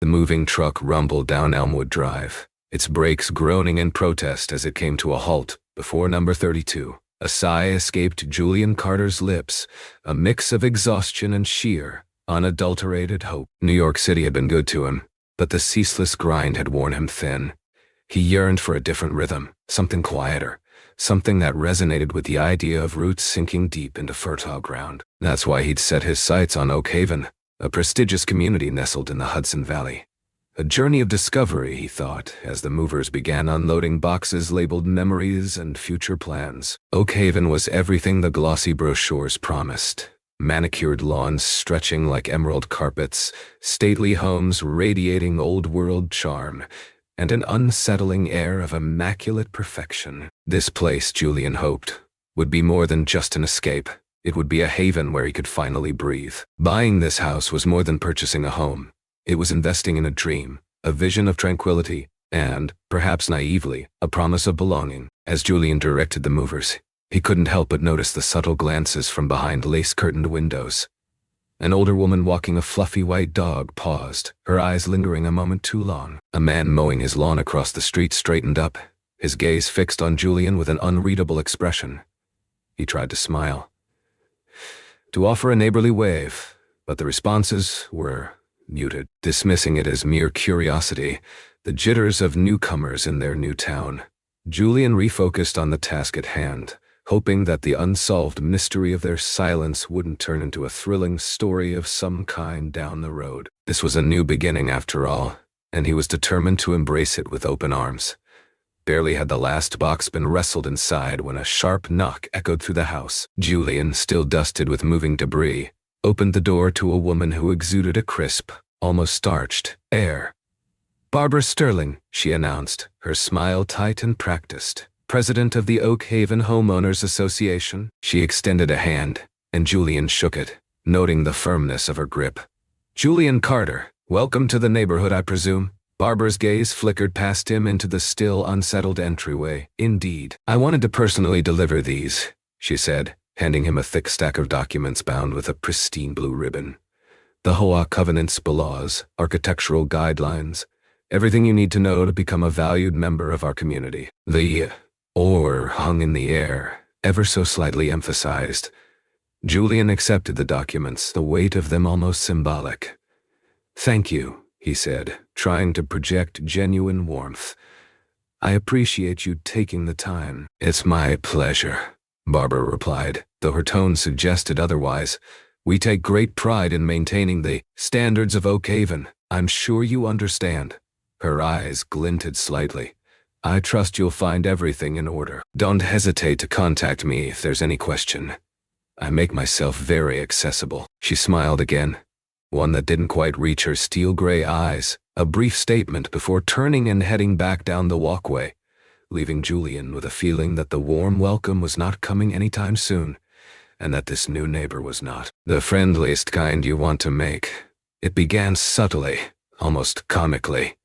The moving truck rumbled down Elmwood Drive, its brakes groaning in protest as it came to a halt before number 32. A sigh escaped Julian Carter's lips, a mix of exhaustion and sheer, unadulterated hope. New York City had been good to him, but the ceaseless grind had worn him thin. He yearned for a different rhythm, something quieter, something that resonated with the idea of roots sinking deep into fertile ground. That's why he'd set his sights on Oak Haven, a prestigious community nestled in the Hudson Valley. A journey of discovery, he thought, as the movers began unloading boxes labeled memories and future plans. Oak Haven was everything the glossy brochures promised. Manicured lawns stretching like emerald carpets, stately homes radiating old-world charm, and an unsettling air of immaculate perfection. This place, Julian hoped, would be more than just an escape. It would be a haven where he could finally breathe. Buying this house was more than purchasing a home. It was investing in a dream, a vision of tranquility, and, perhaps naively, a promise of belonging. As Julian directed the movers, he couldn't help but notice the subtle glances from behind lace-curtained windows. An older woman walking a fluffy white dog paused, her eyes lingering a moment too long. A man mowing his lawn across the street straightened up, his gaze fixed on Julian with an unreadable expression. He tried to smile, to offer a neighborly wave, but the responses were muted, dismissing it as mere curiosity, the jitters of newcomers in their new town. Julian refocused on the task at hand, hoping that the unsolved mystery of their silence wouldn't turn into a thrilling story of some kind down the road. This was a new beginning after all, and he was determined to embrace it with open arms. Barely had the last box been wrestled inside when a sharp knock echoed through the house. Julian, still dusted with moving debris, opened the door to a woman who exuded a crisp, almost starched, air. "Barbara Sterling," she announced, her smile tight and practiced. "President of the Oak Haven Homeowners Association." She extended a hand, and Julian shook it, noting the firmness of her grip. "Julian Carter, welcome to the neighborhood, I presume?" Barbara's gaze flickered past him into the still unsettled entryway. "Indeed. I wanted to personally deliver these," she said, handing him a thick stack of documents bound with a pristine blue ribbon. "The HOA covenants, bylaws, architectural guidelines, everything you need to know to become a valued member of our community." The "or" hung in the air, ever so slightly emphasized. Julian accepted the documents, the weight of them almost symbolic. "Thank you," he said, trying to project genuine warmth. "I appreciate you taking the time." "It's my pleasure," Barbara replied, though her tone suggested otherwise. "We take great pride in maintaining the standards of Oak Haven. I'm sure you understand." Her eyes glinted slightly. "I trust you'll find everything in order. Don't hesitate to contact me if there's any question. I make myself very accessible." She smiled again, one that didn't quite reach her steel-gray eyes, a brief statement before turning and heading back down the walkway, leaving Julian with a feeling that the warm welcome was not coming anytime soon, and that this new neighbor was not the friendliest kind you want to make. It began subtly, almost comically.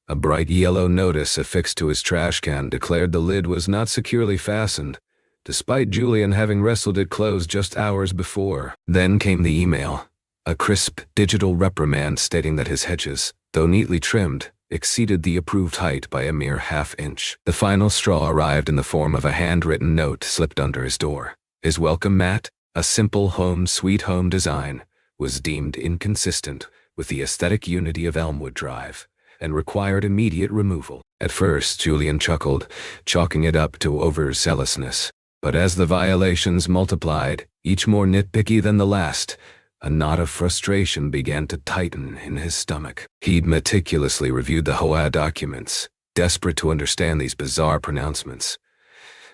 A bright yellow notice affixed to his trash can declared the lid was not securely fastened, despite Julian having wrestled it closed just hours before. Then came the email, a crisp digital reprimand stating that his hedges, though neatly trimmed, exceeded the approved height by a mere half-inch. The final straw arrived in the form of a handwritten note slipped under his door. His welcome mat, a simple home sweet home design, was deemed inconsistent with the aesthetic unity of Elmwood Drive, and required immediate removal. At first, Julian chuckled, chalking it up to overzealousness. But as the violations multiplied, each more nitpicky than the last, a knot of frustration began to tighten in his stomach. He'd meticulously reviewed the HOA documents, desperate to understand these bizarre pronouncements,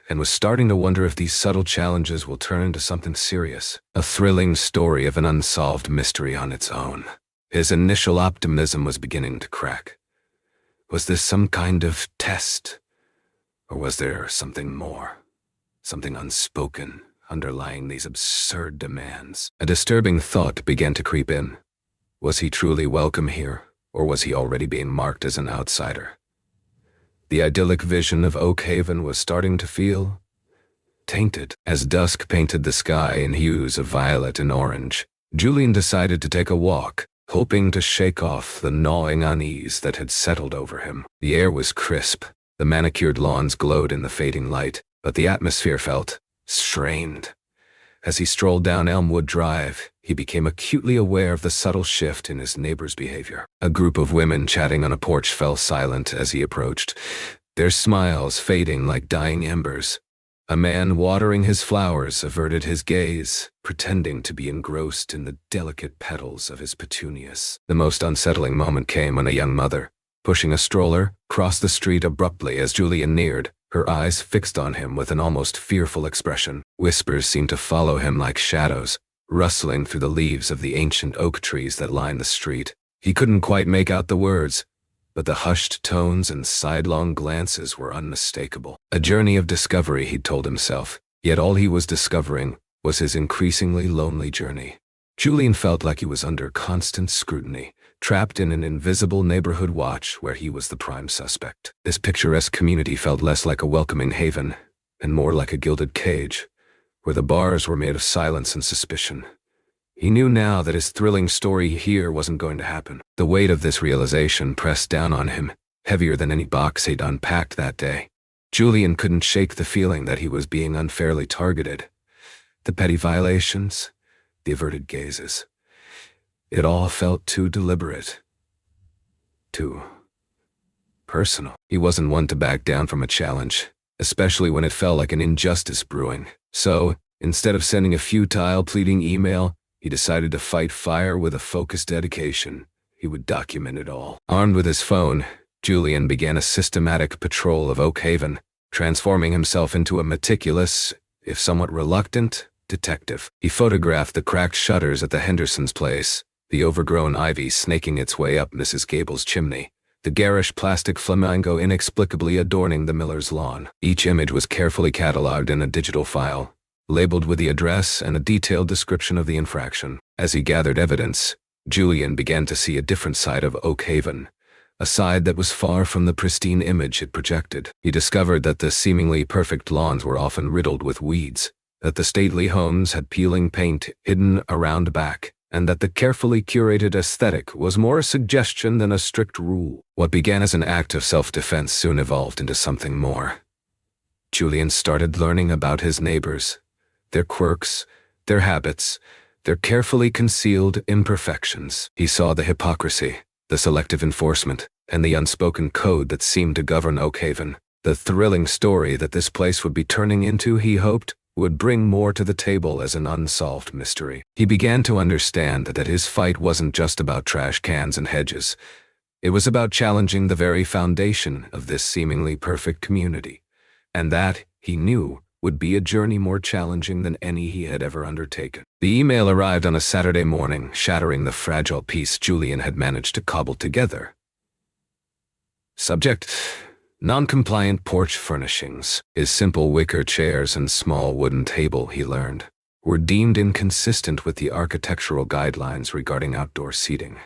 and was starting to wonder if these subtle challenges will turn into something serious, a thrilling story of an unsolved mystery on its own. His initial optimism was beginning to crack. Was this some kind of test? Or was there something more? Something unspoken underlying these absurd demands? A disturbing thought began to creep in. Was he truly welcome here, or was he already being marked as an outsider? The idyllic vision of Oak Haven was starting to feel tainted. As dusk painted the sky in hues of violet and orange, Julian decided to take a walk, hoping to shake off the gnawing unease that had settled over him. The air was crisp. The manicured lawns glowed in the fading light, but the atmosphere felt strained. As he strolled down Elmwood Drive, he became acutely aware of the subtle shift in his neighbor's behavior. A group of women chatting on a porch fell silent as he approached, their smiles fading like dying embers. A man watering his flowers averted his gaze, pretending to be engrossed in the delicate petals of his petunias. The most unsettling moment came when a young mother, pushing a stroller, crossed the street abruptly as Julian neared, her eyes fixed on him with an almost fearful expression. Whispers seemed to follow him like shadows, rustling through the leaves of the ancient oak trees that lined the street. He couldn't quite make out the words, but the hushed tones and sidelong glances were unmistakable. A journey of discovery, he'd told himself, yet all he was discovering was his increasingly lonely journey. Julian felt like he was under constant scrutiny, trapped in an invisible neighborhood watch where he was the prime suspect. This picturesque community felt less like a welcoming haven and more like a gilded cage, where the bars were made of silence and suspicion. He knew now that his thrilling story here wasn't going to happen. The weight of this realization pressed down on him, heavier than any box he'd unpacked that day. Julian couldn't shake the feeling that he was being unfairly targeted. The petty violations, the averted gazes. It all felt too deliberate, too personal. He wasn't one to back down from a challenge, especially when it felt like an injustice brewing. So, instead of sending a futile, pleading email, he decided to fight fire with a focused dedication. He would document it all. Armed with his phone, Julian began a systematic patrol of Oak Haven, transforming himself into a meticulous, if somewhat reluctant, detective. He photographed the cracked shutters at the Hendersons' place, the overgrown ivy snaking its way up Mrs. Gable's chimney, the garish plastic flamingo inexplicably adorning the Miller's lawn. Each image was carefully cataloged in a digital file, labeled with the address and a detailed description of the infraction. As he gathered evidence, Julian began to see a different side of Oak Haven, a side that was far from the pristine image it projected. He discovered that the seemingly perfect lawns were often riddled with weeds, that the stately homes had peeling paint hidden around back, and that the carefully curated aesthetic was more a suggestion than a strict rule. What began as an act of self-defense soon evolved into something more. Julian started learning about his neighbors, their quirks, their habits, their carefully concealed imperfections. He saw the hypocrisy, the selective enforcement, and the unspoken code that seemed to govern Oak Haven. The thrilling story that this place would be turning into, he hoped, would bring more to the table as an unsolved mystery. He began to understand that his fight wasn't just about trash cans and hedges. It was about challenging the very foundation of this seemingly perfect community, and that, he knew, would be a journey more challenging than any he had ever undertaken. The email arrived on a Saturday morning, shattering the fragile peace Julian had managed to cobble together. Subject: non-compliant porch furnishings. His simple wicker chairs and small wooden table, he learned, were deemed inconsistent with the architectural guidelines regarding outdoor seating.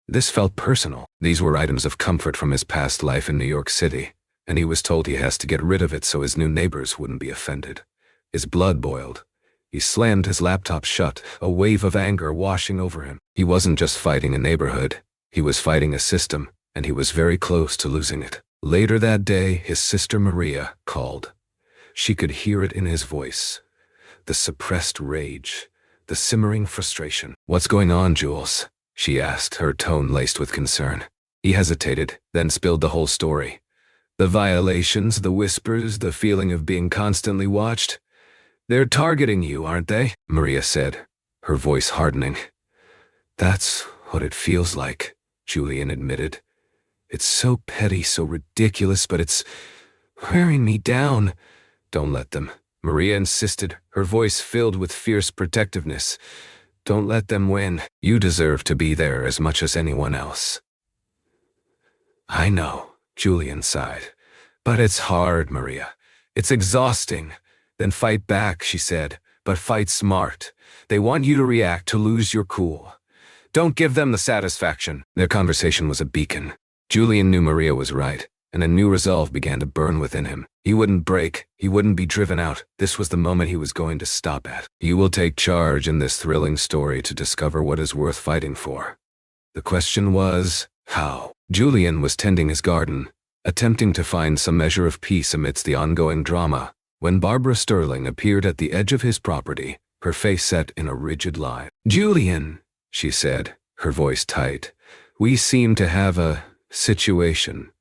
This felt personal. These were items of comfort from his past life in New York City, and he was told he has to get rid of it so his new neighbors wouldn't be offended. His blood boiled. He slammed his laptop shut, a wave of anger washing over him. He wasn't just fighting a neighborhood. He was fighting a system, and he was very close to losing it. Later that day, his sister Maria called. She could hear it in his voice. The suppressed rage, the simmering frustration. "What's going on, Jules?" she asked, her tone laced with concern. He hesitated, then spilled the whole story. The violations, the whispers, the feeling of being constantly watched. "They're targeting you, aren't they?" Maria said, her voice hardening. "That's what it feels like," Julian admitted. "It's so petty, so ridiculous, but it's wearing me down." "Don't let them," Maria insisted, her voice filled with fierce protectiveness. "Don't let them win. You deserve to be there as much as anyone else." "I know," Julian sighed. "But it's hard, Maria. It's exhausting." "Then fight back," she said, "but fight smart. They want you to react, to lose your cool. Don't give them the satisfaction." Their conversation was a beacon. Julian knew Maria was right, and a new resolve began to burn within him. He wouldn't break. He wouldn't be driven out. This was the moment he was going to stop at. "You will take charge in this thrilling story to discover what is worth fighting for." The question was, how? Julian was tending his garden, attempting to find some measure of peace amidst the ongoing drama, when Barbara Sterling appeared at the edge of his property, her face set in a rigid line. "Julian," she said, her voice tight, "we seem to have a situation."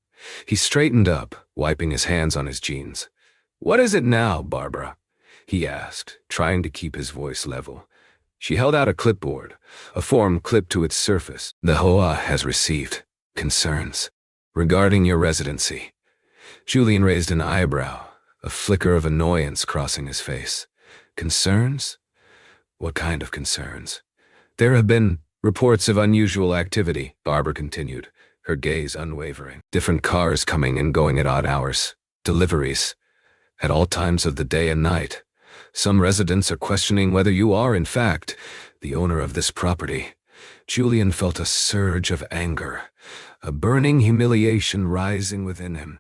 He straightened up, wiping his hands on his jeans. "What is it now, Barbara?" he asked, trying to keep his voice level. She held out a clipboard, a form clipped to its surface. "The HOA has received concerns regarding your residency." Julian raised an eyebrow, a flicker of annoyance crossing his face. "Concerns? What kind of concerns?" "There have been reports of unusual activity," Barbara continued, her gaze unwavering. "Different cars coming and going at odd hours. Deliveries. At all times of the day and night. Some residents are questioning whether you are, in fact, the owner of this property." Julian felt a surge of anger, a burning humiliation rising within him.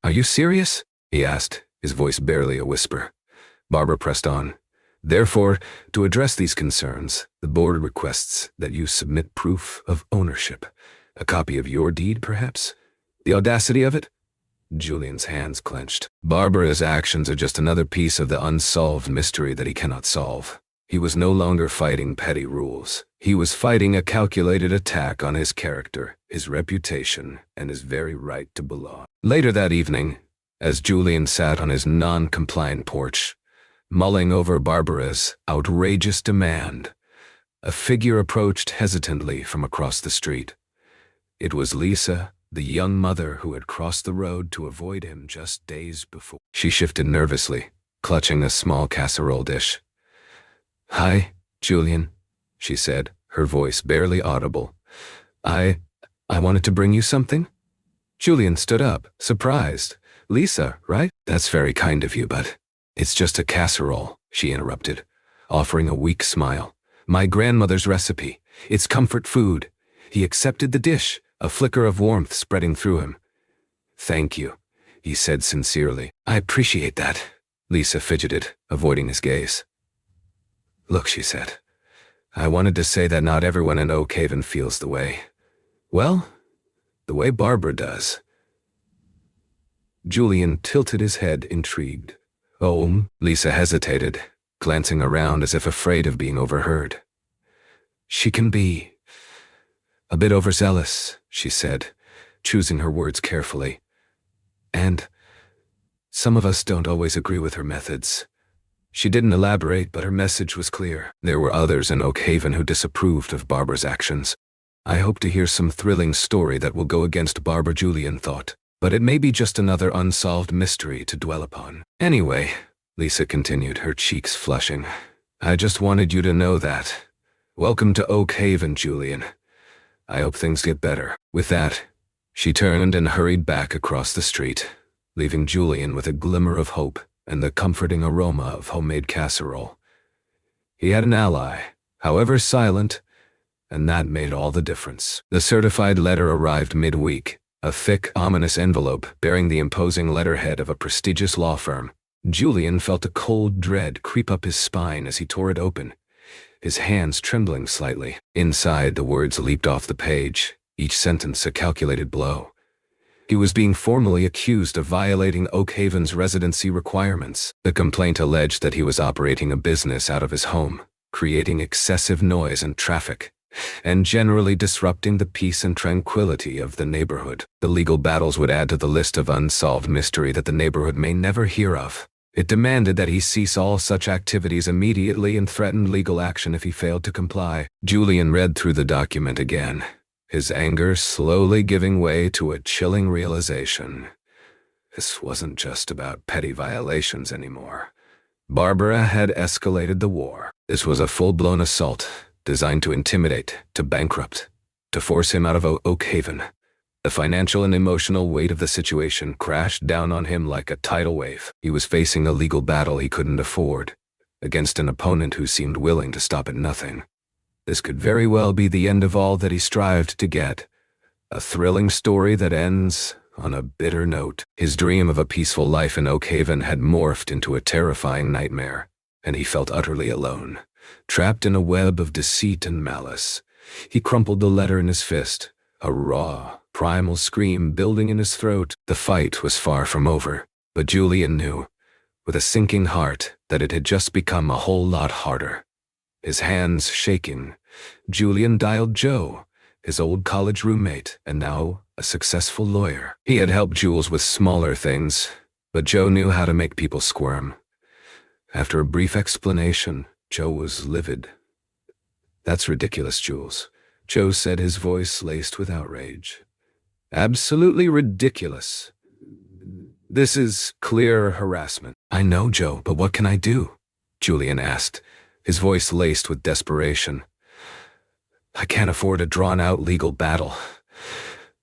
Are you serious?" he asked, his voice barely a whisper. Barbara pressed on. "Therefore, to address these concerns, the board requests that you submit proof of ownership. A copy of your deed, perhaps? The audacity of it?" Julian's hands clenched. Barbara's actions are just another piece of the unsolved mystery that he cannot solve. He was no longer fighting petty rules. He was fighting a calculated attack on his character, his reputation, and his very right to belong. Later that evening, as Julian sat on his non-compliant porch, mulling over Barbara's outrageous demand, a figure approached hesitantly from across the street. It was Lisa, the young mother who had crossed the road to avoid him just days before. She shifted nervously, clutching a small casserole dish. "Hi, Julian," she said, her voice barely audible. I wanted to bring you something." Julian stood up, surprised. "Lisa, right? That's very kind of you, but it's just a casserole," she interrupted, offering a weak smile. "My grandmother's recipe. It's comfort food." He accepted the dish, a flicker of warmth spreading through him. "Thank you," he said sincerely. "I appreciate that." Lisa fidgeted, avoiding his gaze. "Look," she said, "I wanted to say that not everyone in Oak Haven feels the way the way Barbara does." Julian tilted his head, intrigued. "Oh," Lisa hesitated, glancing around as if afraid of being overheard. "She can be a bit overzealous," she said, choosing her words carefully. "And some of us don't always agree with her methods." She didn't elaborate, but her message was clear. There were others in Oak Haven who disapproved of Barbara's actions. "I hope to hear some thrilling story that will go against Barbara," Julian thought. "But it may be just another unsolved mystery to dwell upon." "Anyway," Lisa continued, her cheeks flushing, "I just wanted you to know that. Welcome to Oak Haven, Julian. I hope things get better." With that, she turned and hurried back across the street, leaving Julian with a glimmer of hope and the comforting aroma of homemade casserole. He had an ally, however silent, and that made all the difference. The certified letter arrived midweek, a thick, ominous envelope bearing the imposing letterhead of a prestigious law firm. Julian felt a cold dread creep up his spine as he tore it open, his hands trembling slightly. Inside, the words leaped off the page, each sentence a calculated blow. He was being formally accused of violating Oak Haven's residency requirements. The complaint alleged that he was operating a business out of his home, creating excessive noise and traffic, and generally disrupting the peace and tranquility of the neighborhood. The legal battles would add to the list of unsolved mystery that the neighborhood may never hear of. It demanded that he cease all such activities immediately and threatened legal action if he failed to comply. Julian read through the document again, his anger slowly giving way to a chilling realization. This wasn't just about petty violations anymore. Barbara had escalated the war. This was a full-blown assault, designed to intimidate, to bankrupt, to force him out of Oak Haven. The financial and emotional weight of the situation crashed down on him like a tidal wave. He was facing a legal battle he couldn't afford, against an opponent who seemed willing to stop at nothing. This could very well be the end of all that he strived to get, a thrilling story that ends on a bitter note. His dream of a peaceful life in Oak Haven had morphed into a terrifying nightmare, and he felt utterly alone, trapped in a web of deceit and malice. He crumpled the letter in his fist, a raw, primal scream building in his throat. The fight was far from over, but Julian knew, with a sinking heart, that it had just become a whole lot harder. His hands shaking, Julian dialed Joe, his old college roommate, and now a successful lawyer. He had helped Jules with smaller things, but Joe knew how to make people squirm. After a brief explanation, Joe was livid. "That's ridiculous, Jules," Joe said, his voice laced with outrage. "Absolutely ridiculous. This is clear harassment." "I know, Joe, but what can I do?" Julian asked, his voice laced with desperation. "I can't afford a drawn-out legal battle.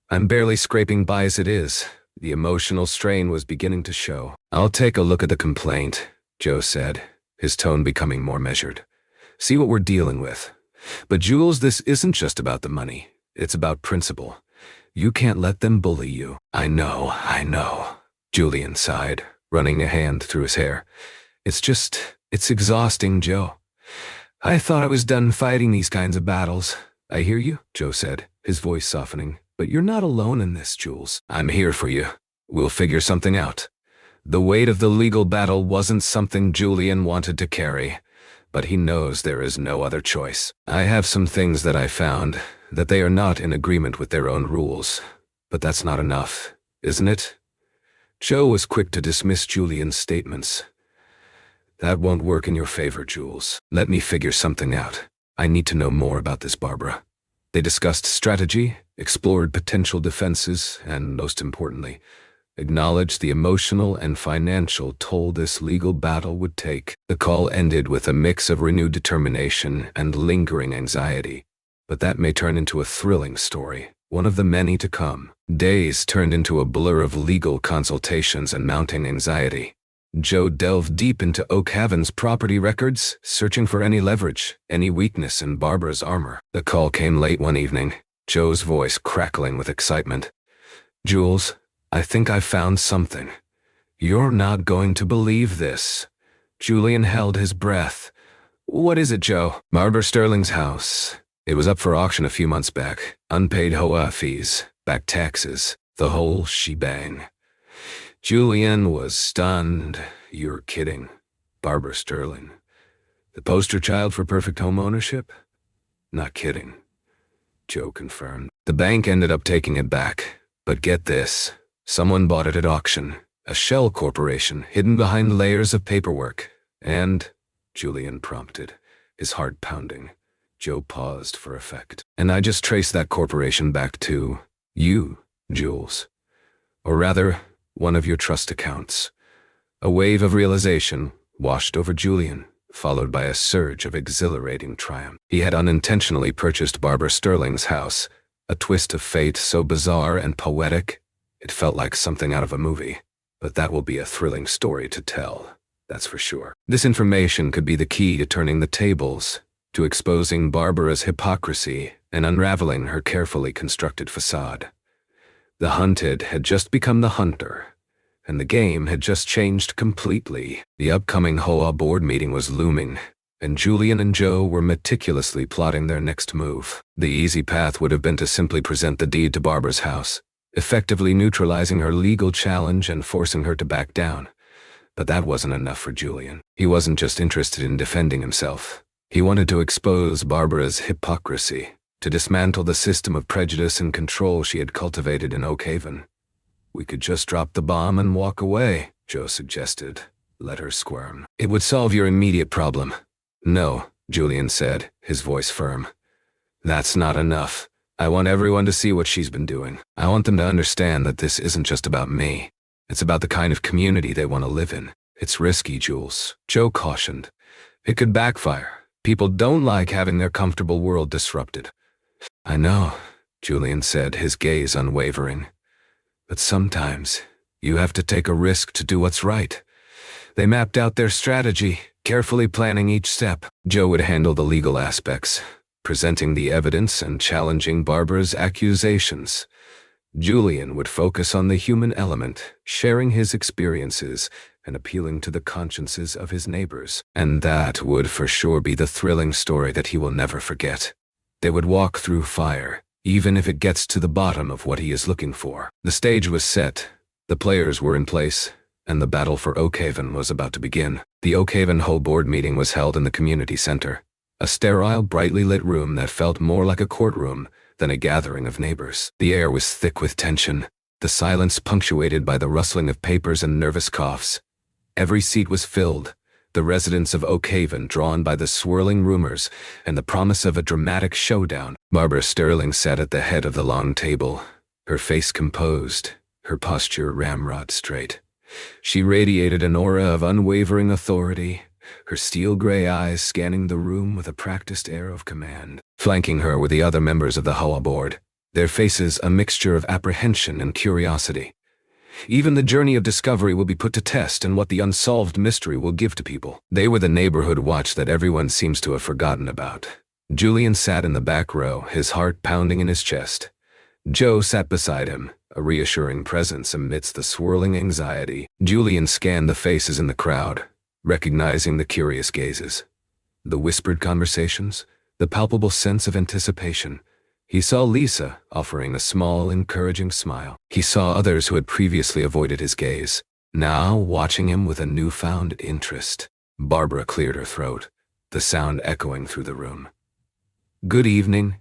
I'm barely scraping by as it is." The emotional strain was beginning to show. "I'll take a look at the complaint," Joe said, his tone becoming more measured. "See what we're dealing with. But Jules, this isn't just about the money. It's about principle. You can't let them bully you." I know, Julian sighed, running a hand through his hair. It's exhausting, Joe. I thought I was done fighting these kinds of battles." "I hear you," Joe said, his voice softening. "But you're not alone in this, Jules. I'm here for you. We'll figure something out." The weight of the legal battle wasn't something Julian wanted to carry, but he knows there is no other choice. "I have some things that I found, that they are not in agreement with their own rules. But that's not enough, isn't it?" Joe was quick to dismiss Julian's statements. "That won't work in your favor, Jules. Let me figure something out. I need to know more about this Barbara." They discussed strategy, explored potential defenses, and, most importantly, acknowledged the emotional and financial toll this legal battle would take. The call ended with a mix of renewed determination and lingering anxiety. But that may turn into a thrilling story, one of the many to come. Days turned into a blur of legal consultations and mounting anxiety. Joe delved deep into Oak Haven's property records, searching for any leverage, any weakness in Barbara's armor. The call came late one evening, Joe's voice crackling with excitement. "Jules, I think I found something. You're not going to believe this." Julian held his breath. "What is it, Joe?" "Barbara Sterling's house. It was up for auction a few months back. Unpaid HOA fees, back taxes, the whole shebang." Julian was stunned. "You're kidding. Barbara Sterling. The poster child for perfect home ownership?" "Not kidding," Joe confirmed. "The bank ended up taking it back. But get this. Someone bought it at auction. A shell corporation hidden behind layers of paperwork. And," Julian prompted, his heart pounding. Joe paused for effect. "And I just traced that corporation back to you, Jules. Or rather, one of your trust accounts." A wave of realization washed over Julian, followed by a surge of exhilarating triumph. He had unintentionally purchased Barbara Sterling's house, a twist of fate so bizarre and poetic, it felt like something out of a movie. But that will be a thrilling story to tell, that's for sure. This information could be the key to turning the tables, to exposing Barbara's hypocrisy and unraveling her carefully constructed facade. The hunted had just become the hunter, and the game had just changed completely. The upcoming HOA board meeting was looming, and Julian and Joe were meticulously plotting their next move. The easy path would have been to simply present the deed to Barbara's house, effectively neutralizing her legal challenge and forcing her to back down. But that wasn't enough for Julian. He wasn't just interested in defending himself. He wanted to expose Barbara's hypocrisy, to dismantle the system of prejudice and control she had cultivated in Oak Haven. "We could just drop the bomb and walk away," Joe suggested. "Let her squirm. It would solve your immediate problem." "No," Julian said, his voice firm. "That's not enough. I want everyone to see what she's been doing. I want them to understand that this isn't just about me. It's about the kind of community they want to live in. It's risky, Jules," Joe cautioned. "It could backfire. People don't like having their comfortable world disrupted." "I know," Julian said, his gaze unwavering. "But sometimes you have to take a risk to do what's right." They mapped out their strategy, carefully planning each step. Joe would handle the legal aspects, presenting the evidence and challenging Barbara's accusations. Julian would focus on the human element, sharing his experiences and appealing to the consciences of his neighbors. And that would for sure be the thrilling story that he will never forget. They would walk through fire, even if it gets to the bottom of what he is looking for. The stage was set, the players were in place, and the battle for Oakhaven was about to begin. The Oakhaven whole board meeting was held in the community center, a sterile, brightly lit room that felt more like a courtroom than a gathering of neighbors. The air was thick with tension, the silence punctuated by the rustling of papers and nervous coughs. Every seat was filled, the residents of Oakhaven drawn by the swirling rumors and the promise of a dramatic showdown. Barbara Sterling sat at the head of the long table, her face composed, her posture ramrod straight. She radiated an aura of unwavering authority, her steel-gray eyes scanning the room with a practiced air of command. Flanking her were the other members of the HOA board, their faces a mixture of apprehension and curiosity. Even the journey of discovery will be put to test, and what the unsolved mystery will give to people. They were the neighborhood watch that everyone seems to have forgotten about. Julian sat in the back row, his heart pounding in his chest. Joe sat beside him, a reassuring presence amidst the swirling anxiety. Julian scanned the faces in the crowd, recognizing the curious gazes, the whispered conversations, the palpable sense of anticipation. He saw Lisa offering a small, encouraging smile. He saw others who had previously avoided his gaze, now watching him with a newfound interest. Barbara cleared her throat, the sound echoing through the room. "Good evening,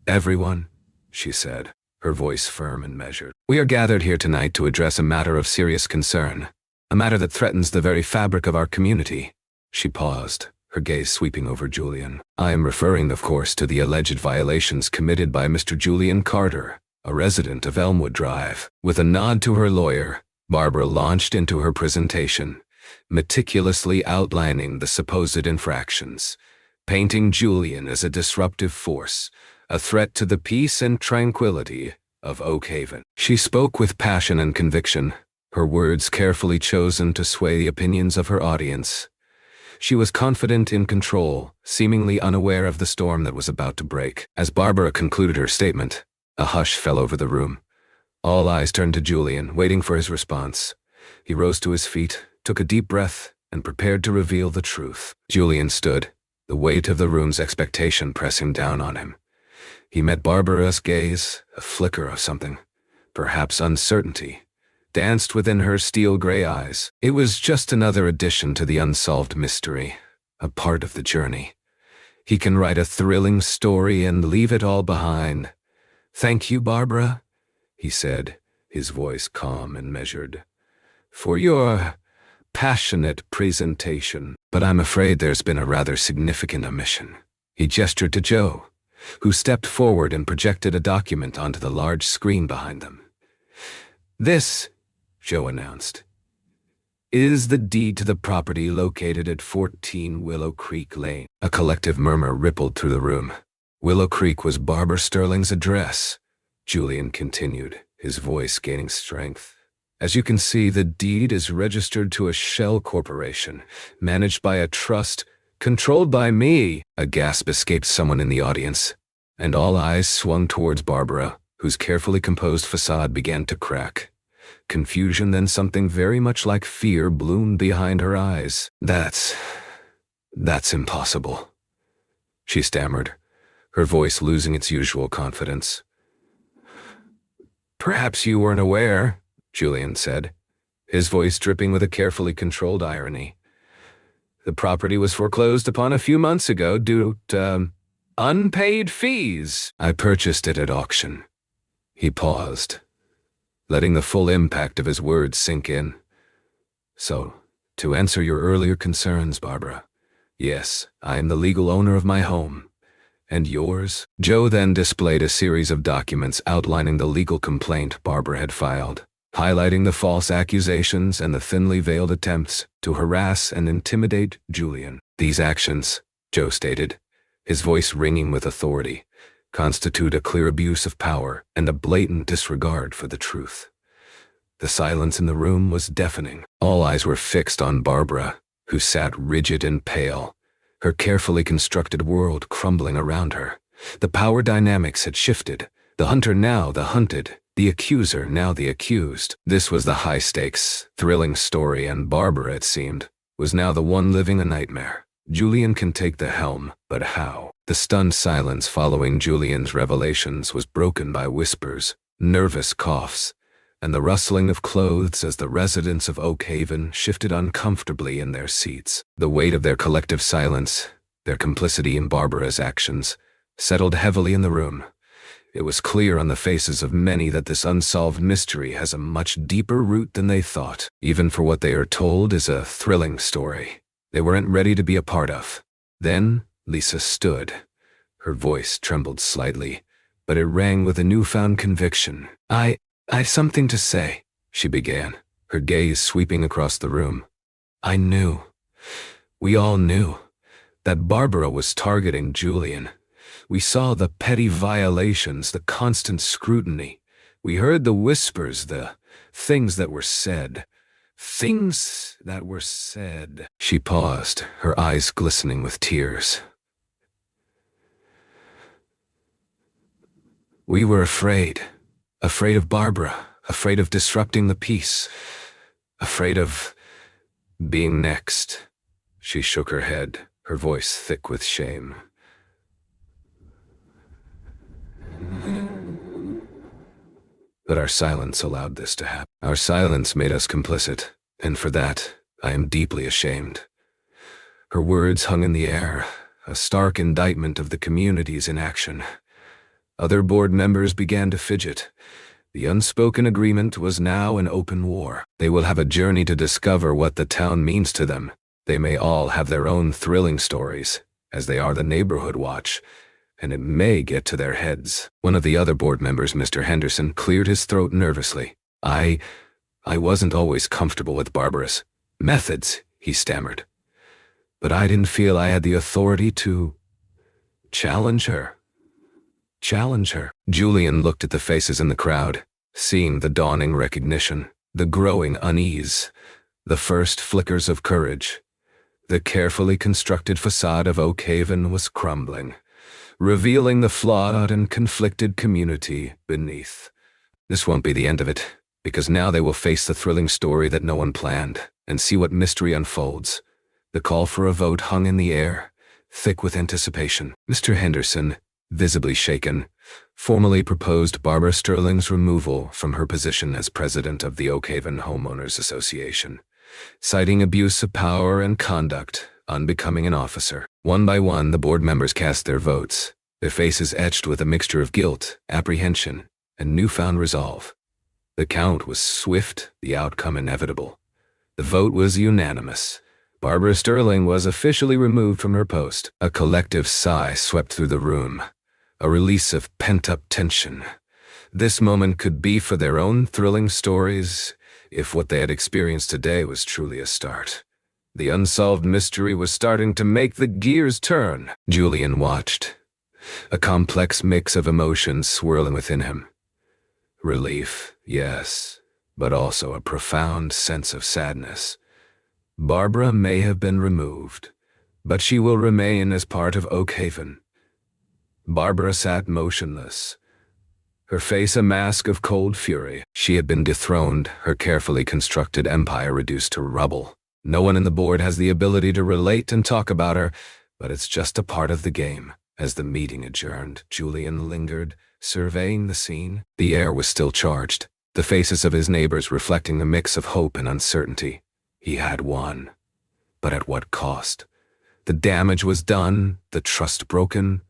everyone," she said, her voice firm and measured. "We are gathered here tonight to address a matter of serious concern, a matter that threatens the very fabric of our community." She paused, her gaze sweeping over Julian. "I am referring, of course, to the alleged violations committed by Mr. Julian Carter, a resident of Elmwood Drive." With a nod to her lawyer, Barbara launched into her presentation, meticulously outlining the supposed infractions, painting Julian as a disruptive force, a threat to the peace and tranquility of Oakhaven. She spoke with passion and conviction, her words carefully chosen to sway the opinions of her audience. She was confident in control, seemingly unaware of the storm that was about to break. As Barbara concluded her statement, a hush fell over the room. All eyes turned to Julian, waiting for his response. He rose to his feet, took a deep breath, and prepared to reveal the truth. Julian stood, the weight of the room's expectation pressing down on him. He met Barbara's gaze, a flicker of something, perhaps uncertainty, danced within her steel-gray eyes. It was just another addition to the unsolved mystery, a part of the journey. He can write a thrilling story and leave it all behind. "Thank you, Barbara," he said, his voice calm and measured, "for your passionate presentation. But I'm afraid there's been a rather significant omission." He gestured to Joe, who stepped forward and projected a document onto the large screen behind them. "This," Joe announced, "is the deed to the property located at 14 Willow Creek Lane." A collective murmur rippled through the room. Willow Creek was Barbara Sterling's address. Julian continued, his voice gaining strength. "As you can see, the deed is registered to a shell corporation, managed by a trust, controlled by me." A gasp escaped someone in the audience, and all eyes swung towards Barbara, whose carefully composed facade began to crack. Confusion, then something very much like fear, bloomed behind her eyes. That's impossible," she stammered, her voice losing its usual confidence. "Perhaps you weren't aware," Julian said, his voice dripping with a carefully controlled irony. "The property was foreclosed upon a few months ago due to unpaid fees." "I purchased it at auction." He paused, letting the full impact of his words sink in. "So, to answer your earlier concerns, Barbara, yes, I am the legal owner of my home. And yours?" Joe then displayed a series of documents outlining the legal complaint Barbara had filed, highlighting the false accusations and the thinly veiled attempts to harass and intimidate Julian. "These actions," Joe stated, his voice ringing with authority, "constitute a clear abuse of power and a blatant disregard for the truth." The silence in the room was deafening. All eyes were fixed on Barbara, who sat rigid and pale, her carefully constructed world crumbling around her. The power dynamics had shifted, the hunter now the hunted, the accuser now the accused. This was the high-stakes, thrilling story, and Barbara, it seemed, was now the one living a nightmare. Julian can take the helm, but how? The stunned silence following Julian's revelations was broken by whispers, nervous coughs, and the rustling of clothes as the residents of Oak Haven shifted uncomfortably in their seats. The weight of their collective silence, their complicity in Barbara's actions, settled heavily in the room. It was clear on the faces of many that this unsolved mystery has a much deeper root than they thought, even for what they are told is a thrilling story they weren't ready to be a part of. Then Lisa stood. Her voice trembled slightly, but it rang with a newfound conviction. I've something to say, she began, her gaze sweeping across the room. I knew, we all knew, that Barbara was targeting Julian. We saw the petty violations, the constant scrutiny. We heard the whispers, the things that were said. Things that were said. She paused, her eyes glistening with tears. We were afraid of Barbara, afraid of disrupting the peace, afraid of being next. She shook her head, her voice thick with shame. But our silence allowed this to happen. Our silence made us complicit, and for that, I am deeply ashamed. Her words hung in the air, a stark indictment of the community's inaction. Other board members began to fidget. The unspoken agreement was now an open war. They will have a journey to discover what the town means to them. They may all have their own thrilling stories, as they are the neighborhood watch, and it may get to their heads. One of the other board members, Mr. Henderson, cleared his throat nervously. I wasn't always comfortable with Barbara's methods, he stammered. But I didn't feel I had the authority to challenge her. Julian looked at the faces in the crowd, seeing the dawning recognition, the growing unease, the first flickers of courage. The carefully constructed facade of Oak Haven was crumbling, revealing the flawed and conflicted community beneath. This won't be the end of it, because now they will face the thrilling story that no one planned, and see what mystery unfolds. The call for a vote hung in the air, thick with anticipation. Mr. Henderson, visibly shaken, formally proposed Barbara Sterling's removal from her position as president of the Oak Haven Homeowners Association, citing abuse of power and conduct unbecoming an officer. One by one, the board members cast their votes, their faces etched with a mixture of guilt, apprehension, and newfound resolve. The count was swift, the outcome inevitable. The vote was unanimous. Barbara Sterling was officially removed from her post. A collective sigh swept through the room, a release of pent-up tension. This moment could be for their own thrilling stories, if what they had experienced today was truly a start. The unsolved mystery was starting to make the gears turn. Julian watched, a complex mix of emotions swirling within him. Relief, yes, but also a profound sense of sadness. Barbara may have been removed, but she will remain as part of Oak Haven. Barbara sat motionless, her face a mask of cold fury. She had been dethroned, her carefully constructed empire reduced to rubble. No one in the board has the ability to relate and talk about her, but it's just a part of the game. As the meeting adjourned, Julian lingered, surveying the scene. The air was still charged, the faces of his neighbors reflecting a mix of hope and uncertainty. He had won, but at what cost? The damage was done, the trust broken,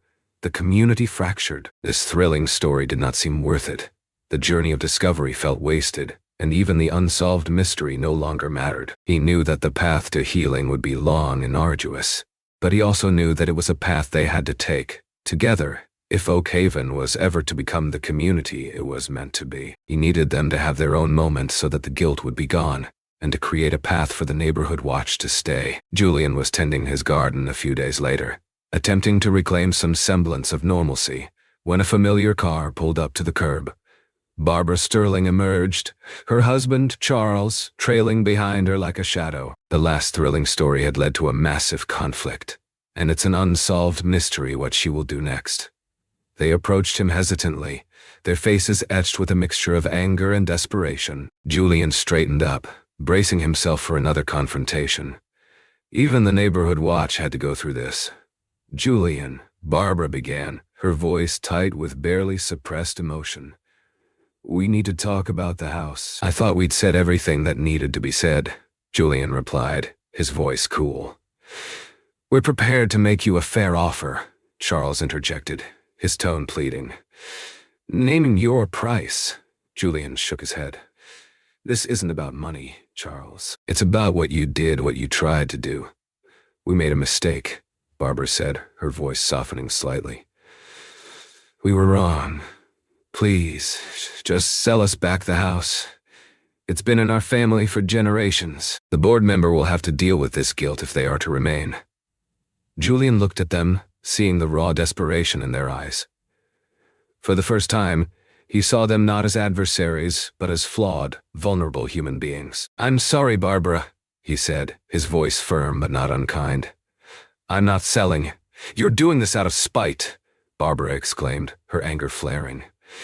the community fractured. This thrilling story did not seem worth it. The journey of discovery felt wasted, and even the unsolved mystery no longer mattered. He knew that the path to healing would be long and arduous, but he also knew that it was a path they had to take, together, if Oak Haven was ever to become the community it was meant to be. He needed them to have their own moment so that the guilt would be gone, and to create a path for the neighborhood watch to stay. Julian was tending his garden a few days later, attempting to reclaim some semblance of normalcy, when a familiar car pulled up to the curb. Barbara Sterling emerged, her husband, Charles, trailing behind her like a shadow. The last thrilling story had led to a massive conflict, and it's an unsolved mystery what she will do next. They approached him hesitantly, their faces etched with a mixture of anger and desperation. Julian straightened up, bracing himself for another confrontation. Even the neighborhood watch had to go through this. Julian, Barbara began, her voice tight with barely suppressed emotion. We need to talk about the house. I thought we'd said everything that needed to be said, Julian replied, his voice cool. We're prepared to make you a fair offer, Charles interjected, his tone pleading. Naming your price, Julian shook his head. This isn't about money, Charles. It's about what you did, what you tried to do. We made a mistake, Barbara said, her voice softening slightly. We were wrong. Please, just sell us back the house. It's been in our family for generations. The board member will have to deal with this guilt if they are to remain. Julian looked at them, seeing the raw desperation in their eyes. For the first time, he saw them not as adversaries, but as flawed, vulnerable human beings. I'm sorry, Barbara, he said, his voice firm but not unkind. I'm not selling. You're doing this out of spite, Barbara exclaimed, her anger flaring.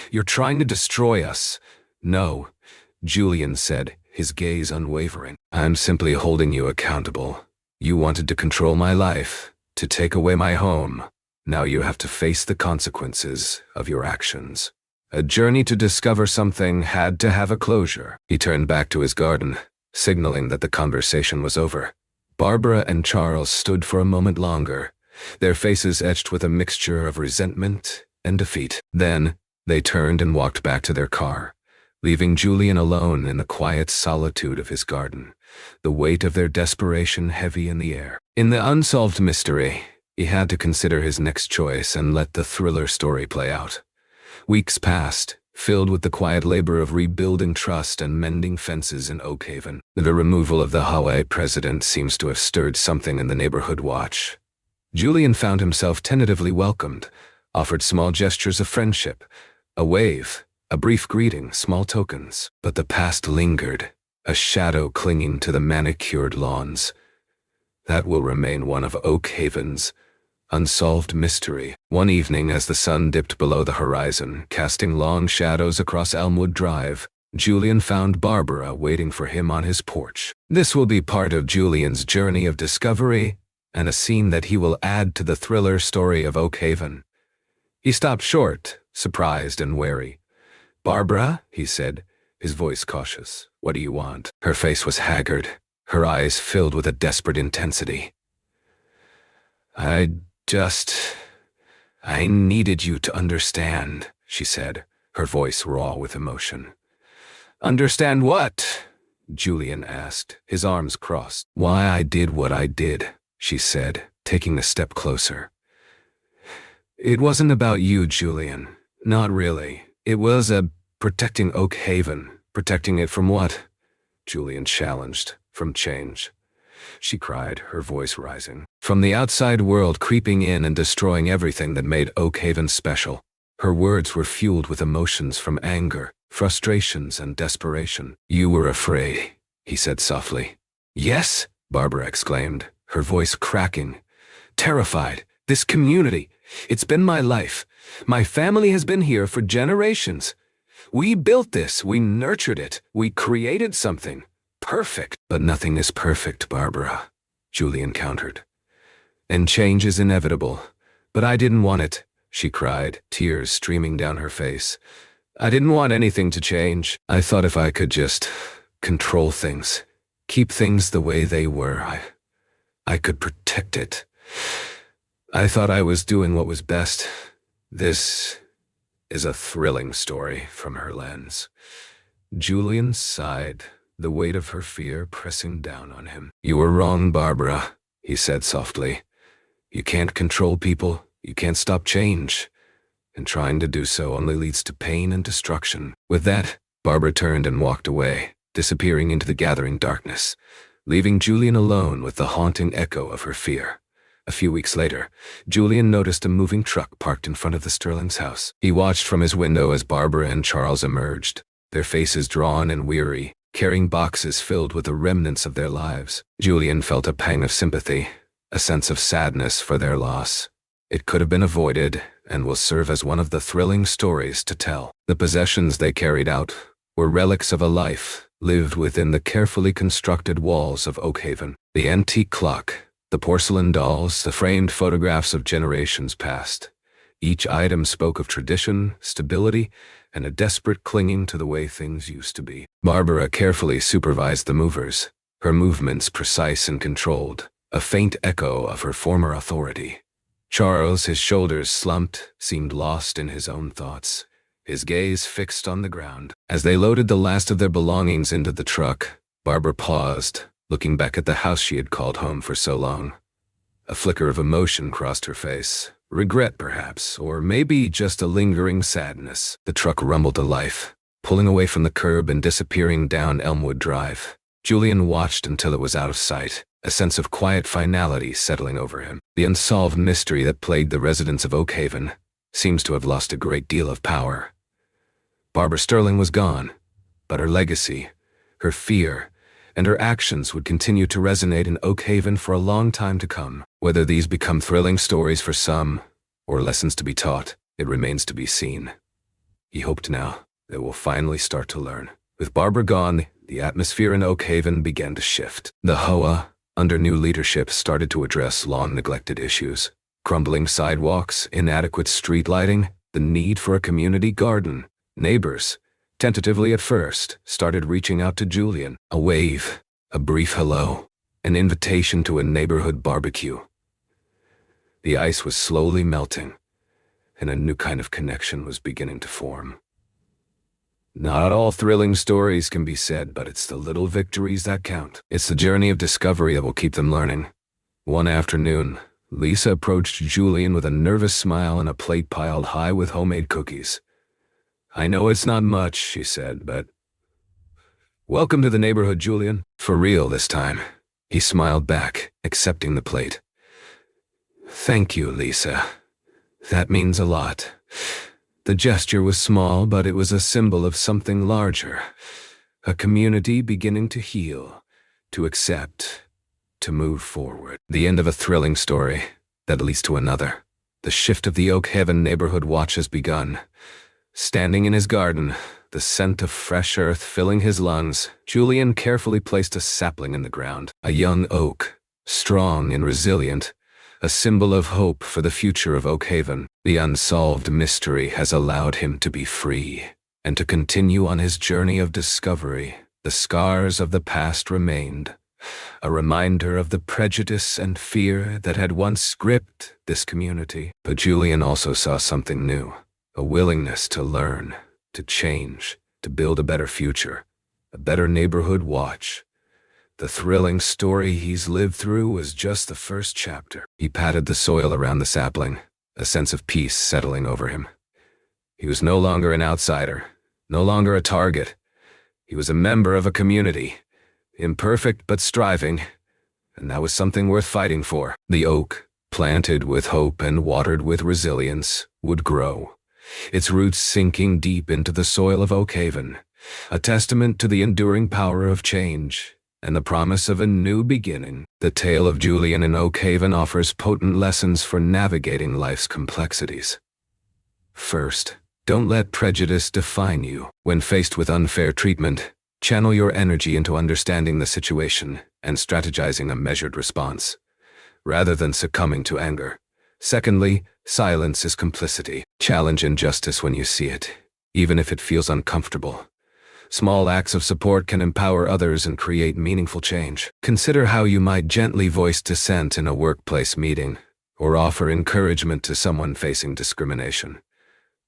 You're trying to destroy us. No, Julian said, his gaze unwavering. I'm simply holding you accountable. You wanted to control my life, to take away my home. Now you have to face the consequences of your actions. A journey to discover something had to have a closure. He turned back to his garden, signaling that the conversation was over. Barbara and Charles stood for a moment longer, their faces etched with a mixture of resentment and defeat. Then, they turned and walked back to their car, leaving Julian alone in the quiet solitude of his garden, the weight of their desperation heavy in the air. In the unsolved mystery, he had to consider his next choice and let the thriller story play out. Weeks passed, filled with the quiet labor of rebuilding trust and mending fences in Oak Haven. The removal of the HOA president seems to have stirred something in the neighborhood watch. Julian found himself tentatively welcomed, offered small gestures of friendship, a wave, a brief greeting, small tokens. But the past lingered, a shadow clinging to the manicured lawns. That will remain one of Oak Haven's unsolved mystery. One evening, as the sun dipped below the horizon, casting long shadows across Elmwood Drive, Julian found Barbara waiting for him on his porch. This will be part of Julian's journey of discovery, and a scene that he will add to the thriller story of Oak Haven. He stopped short, surprised and wary. Barbara, he said, his voice cautious. What do you want? Her face was haggard, her eyes filled with a desperate intensity. I needed you to understand, she said, her voice raw with emotion. Understand what? Julian asked, his arms crossed. Why I did what I did, she said, taking a step closer. It wasn't about you, Julian. Not really. It was protecting Oak Haven. Protecting it from what? Julian challenged. From change. She cried, her voice rising. From the outside world creeping in and destroying everything that made Oak Haven special. Her words were fueled with emotions from anger, frustrations, and desperation. You were afraid, he said softly. Yes, Barbara exclaimed, her voice cracking. Terrified. This community. It's been my life. My family has been here for generations. We built this. We nurtured it. We created something. Perfect. But nothing is perfect, Barbara, Julian countered. And change is inevitable. But I didn't want it, she cried, tears streaming down her face. I didn't want anything to change. I thought if I could just control things, keep things the way they were, I could protect it. I thought I was doing what was best. This is a thrilling story from her lens. Julian sighed, the weight of her fear pressing down on him. You were wrong, Barbara, he said softly. You can't control people. You can't stop change. And trying to do so only leads to pain and destruction. With that, Barbara turned and walked away, disappearing into the gathering darkness, leaving Julian alone with the haunting echo of her fear. A few weeks later, Julian noticed a moving truck parked in front of the Sterling's house. He watched from his window as Barbara and Charles emerged, their faces drawn and weary, carrying boxes filled with the remnants of their lives. Julian felt a pang of sympathy, a sense of sadness for their loss. It could have been avoided and will serve as one of the thrilling stories to tell. The possessions they carried out were relics of a life lived within the carefully constructed walls of Oakhaven. The antique clock, the porcelain dolls, the framed photographs of generations past. Each item spoke of tradition, stability, and a desperate clinging to the way things used to be. Barbara carefully supervised the movers, her movements precise and controlled, a faint echo of her former authority. Charles, his shoulders slumped, seemed lost in his own thoughts, his gaze fixed on the ground. As they loaded the last of their belongings into the truck, Barbara paused, looking back at the house she had called home for so long. A flicker of emotion crossed her face. Regret, perhaps, or maybe just a lingering sadness. The truck rumbled to life, pulling away from the curb and disappearing down Elmwood Drive. Julian watched until it was out of sight, a sense of quiet finality settling over him. The unsolved mystery that plagued the residents of Oakhaven seems to have lost a great deal of power. Barbara Sterling was gone, but her legacy, her fear, and her actions would continue to resonate in Oakhaven for a long time to come. Whether these become thrilling stories for some, or lessons to be taught, it remains to be seen. He hoped now they will finally start to learn. With Barbara gone, the atmosphere in Oakhaven began to shift. The HOA, under new leadership, started to address long-neglected issues. Crumbling sidewalks, inadequate street lighting, the need for a community garden. Neighbors, tentatively at first, started reaching out to Julian. A wave, a brief hello, an invitation to a neighborhood barbecue. The ice was slowly melting, and a new kind of connection was beginning to form. Not all thrilling stories can be said, but it's the little victories that count. It's the journey of discovery that will keep them learning. One afternoon, Lisa approached Julian with a nervous smile and a plate piled high with homemade cookies. "I know it's not much," she said, "but welcome to the neighborhood, Julian." For real this time. He smiled back, accepting the plate. "Thank you, Lisa. That means a lot." The gesture was small, but it was a symbol of something larger. A community beginning to heal, to accept, to move forward. The end of a thrilling story that leads to another. The shift of the Oakhaven neighborhood watch has begun. Standing in his garden, the scent of fresh earth filling his lungs, Julian carefully placed a sapling in the ground. A young oak, strong and resilient, a symbol of hope for the future of Oakhaven. The unsolved mystery has allowed him to be free and to continue on his journey of discovery. The scars of the past remained, a reminder of the prejudice and fear that had once gripped this community. But Julian also saw something new, a willingness to learn, to change, to build a better future, a better neighborhood watch. The thrilling story he's lived through was just the first chapter. He patted the soil around the sapling, a sense of peace settling over him. He was no longer an outsider, no longer a target. He was a member of a community, imperfect but striving, and that was something worth fighting for. The oak, planted with hope and watered with resilience, would grow, its roots sinking deep into the soil of Oakhaven, a testament to the enduring power of change and the promise of a new beginning. The tale of Julian in Oakhaven offers potent lessons for navigating life's complexities. First, don't let prejudice define you. When faced with unfair treatment, channel your energy into understanding the situation and strategizing a measured response, rather than succumbing to anger. Secondly, silence is complicity. Challenge injustice when you see it, even if it feels uncomfortable. Small acts of support can empower others and create meaningful change. Consider how you might gently voice dissent in a workplace meeting, or offer encouragement to someone facing discrimination.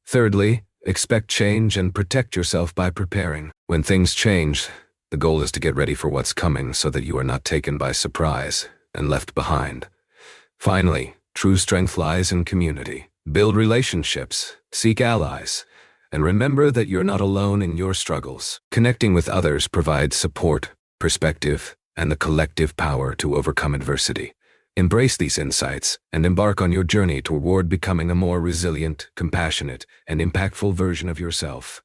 Thirdly, expect change and protect yourself by preparing. When things change, the goal is to get ready for what's coming so that you are not taken by surprise and left behind. Finally, true strength lies in community. Build relationships, seek allies, and remember that you're not alone in your struggles. Connecting with others provides support, perspective, and the collective power to overcome adversity. Embrace these insights and embark on your journey toward becoming a more resilient, compassionate, and impactful version of yourself.